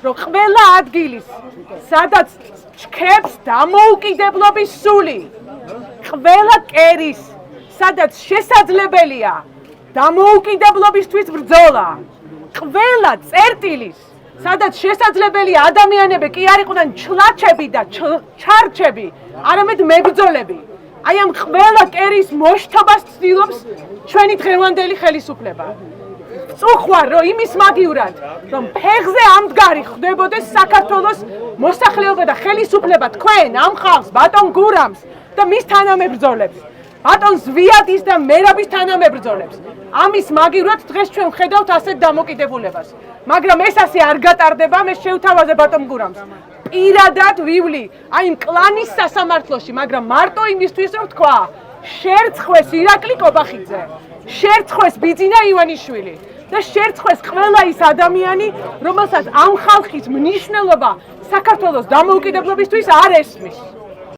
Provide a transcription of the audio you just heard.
რომ ყველა ადგილის, სადაც ჩქეფს დამოუკიდებლობის სული, ყველა კერის, სადაც შესაძლებელია დამოუკიდებლობისთვის ბრძოლა, ყველა წერტილის, სადაც შესაძლებელია ადამიანები კი არ იყვნენ ჩლაჩები და ჩარჩები, არამედ მებრძოლები. აი ამ ყველა კერის მოშთობას ცდილობს ჩვენი დღევანდელი ხელისუფლება. ვწუხوار რომ იმის მაგივრად, რომ ფეხზე ამდგარი ხდებოდეს საქართველოს მოსახლეობა და ხელისუფლება თქვენ ამ ხალხს, ბატონ გურამს და მის თანამებრძოლებს, ბატონ ზვიადის და მერაბის თანამებრძოლებს. ამის მაგივრად დღეს ჩვენ ვხედავთ ასეთ დამოკიდებულებას. მაგრამ ეს ასე არ გატარდება, მე შევთავაზე ბატონ გურამს. პირადად ვივლი აი იმ კლანის სასამართლოში, მაგრამ მარტო იმისთვის რომ თქვა, შერცხვეს ირაკლი კობახიძე, შერცხვეს ბიძინა ივანიშვილი და შერცხვეს ყველა ის ადამიანი, რომელსაც ამ ხალხის მნიშვნელობა საქართველოს დამოუკიდებლობისთვის არ ესმის.